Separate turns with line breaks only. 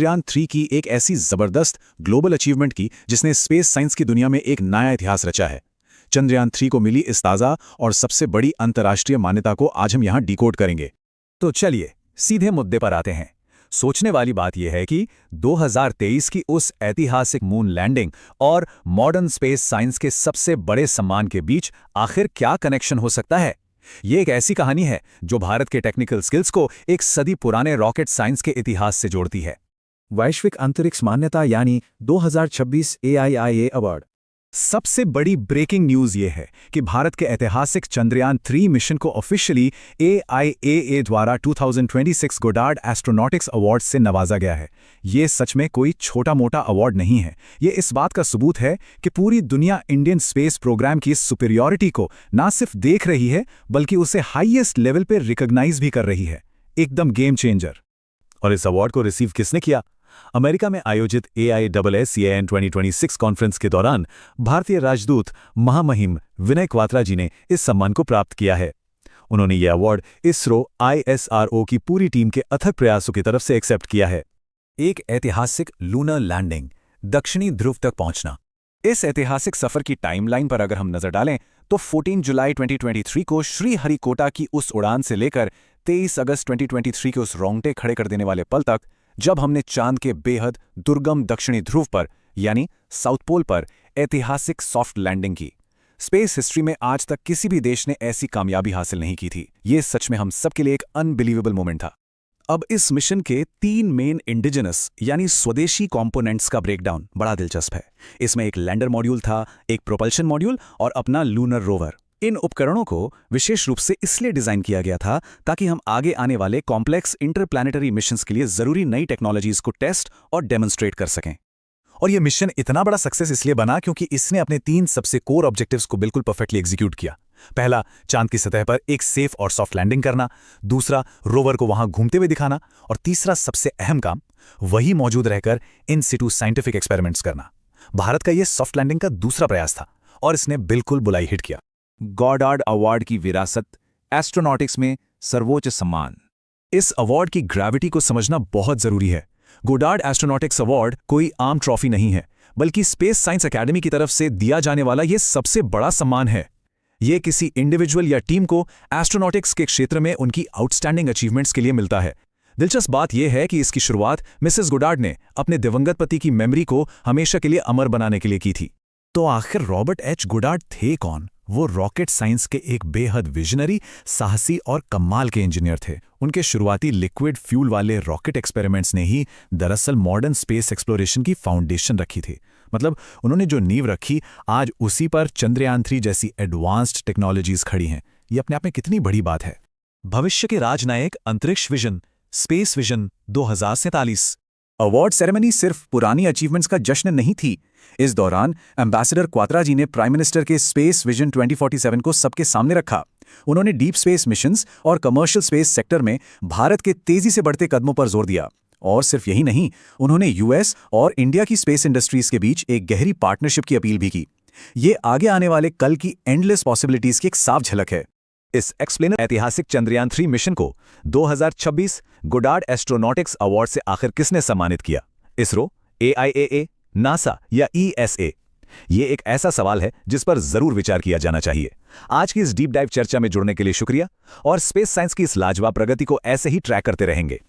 चंद्रयान 3 की एक ऐसी जबरदस्त ग्लोबल अचीवमेंट की जिसने स्पेस साइंस की दुनिया में एक नया इतिहास रचा है। चंद्रयान 3 को मिली इस ताज़ा और सबसे बड़ी अंतर्राष्ट्रीय मान्यता को आज हम यहाँ डिकोड करेंगे।
तो चलिए सीधे मुद्दे पर आते हैं। सोचने वाली बात यह है कि 2023 की उस ऐतिहासिक मून लैंडिंग और मॉडर्न स्पेस साइंस के सबसे बड़े सम्मान के बीच आखिर क्या कनेक्शन हो सकता है। ये एक ऐसी कहानी है जो भारत के टेक्निकल स्किल्स को एक सदी पुराने रॉकेट साइंस के इतिहास से जोड़ती है।
वैश्विक अंतरिक्ष मान्यता यानी 2026 AIIA अवार्ड।
सबसे बड़ी ब्रेकिंग न्यूज़ ये है कि भारत के ऐतिहासिक चंद्रयान 3 मिशन को ऑफिशियली AIAA द्वारा 2026 गोडार्ड एस्ट्रोनॉटिक्स अवार्ड से नवाजा गया है। ये सच में कोई छोटा मोटा अवार्ड नहीं है। ये इस बात का सबूत है कि पूरी दुनिया इंडियन स्पेस प्रोग्राम की सुपीरियॉरिटी को ना सिर्फ देख रही है बल्कि उसे हाईएस्ट लेवल पर रिकॉग्नाइज भी कर रही है। एकदम गेम चेंजर। और इस अवार्ड को रिसीव किसने किया? अमेरिका में आयोजित AISSCAN 2026 कॉन्फ्रेंस के दौरान भारतीय राजदूत महामहिम विनय क्वात्रा जी ने इस सम्मान को प्राप्त किया है। उन्होंने ये अवार्ड इसरो ISRO की पूरी टीम के अथक प्रयासों की तरफ से एक्सेप्ट किया है। एक ऐतिहासिक लूनर लैंडिंग, दक्षिणी ध्रुव तक पहुंचना। इस ऐतिहासिक सफर की टाइमलाइन पर अगर हम नजर डालें तो 14 जुलाई 2023 को श्रीहरिकोटा की उस उड़ान से लेकर 23 अगस्त 2023 के उस रोंगटे खड़े कर देने वाले पल तक जब हमने चांद के बेहद दुर्गम दक्षिणी ध्रुव पर यानी साउथ पोल पर ऐतिहासिक सॉफ्ट लैंडिंग की। स्पेस हिस्ट्री में आज तक किसी भी देश ने ऐसी कामयाबी हासिल नहीं की थी। ये सच में हम सबके लिए एक अनबिलीवेबल मोमेंट था। अब इस मिशन के 3 मेन इंडिजिनस यानी स्वदेशी कंपोनेंट्स का ब्रेकडाउन बड़ा दिलचस्प है। इसमें एक लैंडर मॉड्यूल था, एक प्रोपल्शन मॉड्यूल और अपना लूनर रोवर। इन उपकरणों को विशेष रूप से इसलिए डिजाइन किया गया था ताकि हम आगे आने वाले कॉम्प्लेक्स इंटरप्लैनेटरी मिशंस के लिए जरूरी नई टेक्नोलॉजीज को टेस्ट और डेमोन्स्ट्रेट कर सकें। और यह मिशन इतना बड़ा सक्सेस इसलिए बना क्योंकि इसने अपने 3 सबसे कोर ऑब्जेक्टिव्स को बिल्कुल परफेक्टली एग्जीक्यूट किया। पहला, चांद की सतह पर एक सेफ और सॉफ्ट लैंडिंग करना। दूसरा, रोवर को वहां घूमते हुए दिखाना। और तीसरा सबसे अहम काम, वही मौजूद रहकर इन सिटू साइंटिफिक एक्सपेरिमेंट्स करना। भारत का यह सॉफ्ट लैंडिंग का दूसरा प्रयास था और इसने बिल्कुल बुलाई हिट किया। गॉडार्ड अवार्ड की विरासत, एस्ट्रोनॉटिक्स में सर्वोच्च सम्मान। इस अवार्ड की ग्रेविटी को समझना बहुत जरूरी है। गॉडार्ड एस्ट्रोनॉटिक्स अवार्ड कोई आम ट्रॉफी नहीं है बल्कि स्पेस साइंस अकेडमी की तरफ से दिया जाने वाला यह सबसे बड़ा सम्मान है। यह किसी इंडिविजुअल या टीम को एस्ट्रोनॉटिक्स के क्षेत्र में उनकी आउटस्टैंडिंग अचीवमेंट्स के लिए मिलता है। दिलचस्प बात यह है कि इसकी शुरुआत मिसेस गॉडार्ड ने अपने दिवंगत पति की मेमोरी को हमेशा के लिए अमर बनाने के लिए की थी। तो आखिर रॉबर्ट एच गॉडार्ड थे कौन? वो रॉकेट साइंस के एक बेहद विजनरी, साहसी और कमाल के इंजीनियर थे। उनके शुरुआती लिक्विड फ्यूल वाले रॉकेट एक्सपेरिमेंट्स ने ही दरअसल मॉडर्न स्पेस एक्सप्लोरेशन की फाउंडेशन रखी थी। मतलब उन्होंने जो नींव रखी, आज उसी पर चंद्रयान 3 जैसी एडवांस्ड टेक्नोलॉजीज खड़ी हैं। ये अपने आप में कितनी बड़ी बात है। भविष्य के राजनायक अंतरिक्ष vision, space vision 2047। Award ceremony सिर्फ पुरानी अचीवमेंट्स का जश्न नहीं थी। इस दौरान एम्बेसडर क्वात्रा जी ने प्राइम मिनिस्टर के स्पेस विजन 2047 को सबके सामने रखा। उन्होंने डीप स्पेस मिशंस और कमर्शियल स्पेस सेक्टर में भारत के तेजी से बढ़ते कदमों पर जोर दिया। और सिर्फ यही नहीं, उन्होंने US और इंडिया की स्पेस इंडस्ट्रीज के बीच एक गहरी पार्टनरशिप की अपील भी की। ये आगे आने वाले कल की एंडलेस पॉसिबिलिटीज की एक साफ झलक है। इस एक्सप्लेनर ऐतिहासिक चंद्रयान 3 मिशन को 2026 गॉडार्ड एस्ट्रोनॉटिक्स अवार्ड से आखिर किसने सम्मानित किया? इसरो, AIAA, नासा या ESA? ये एक ऐसा सवाल है जिस पर जरूर विचार किया जाना चाहिए। आज की इस डीप डाइव चर्चा में जुड़ने के लिए शुक्रिया और स्पेस साइंस की इस लाजवाब प्रगति को ऐसे ही ट्रैक करते रहेंगे।